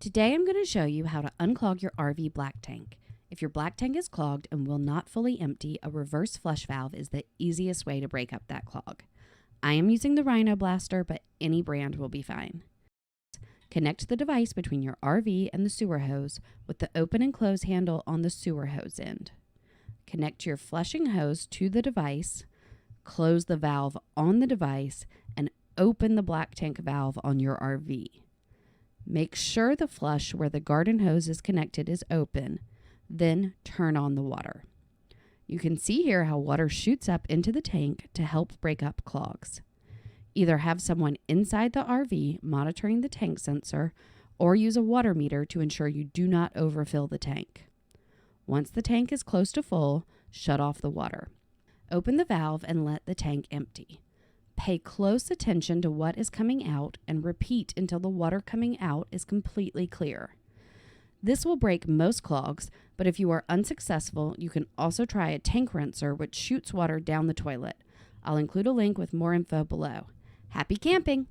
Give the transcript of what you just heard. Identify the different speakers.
Speaker 1: Today I'm going to show you how to unclog your RV black tank. If your black tank is clogged and will not fully empty, a reverse flush valve is the easiest way to break up that clog. I am using the Rhino Blaster, but any brand will be fine. Connect the device between your RV and the sewer hose with the open and close handle on the sewer hose end. Connect your flushing hose to the device, close the valve on the device, and open the black tank valve on your RV. Make sure the flush where the garden hose is connected is open, then turn on the water. You can see here how water shoots up into the tank to help break up clogs. Either have someone inside the RV monitoring the tank sensor or use a water meter to ensure you do not overfill the tank. Once the tank is close to full, shut off the water. Open the valve and let the tank empty. Pay close attention to what is coming out and repeat until the water coming out is completely clear. This will break most clogs, but if you are unsuccessful, you can also try a tank rinser which shoots water down the toilet. I'll include a link with more info below. Happy camping!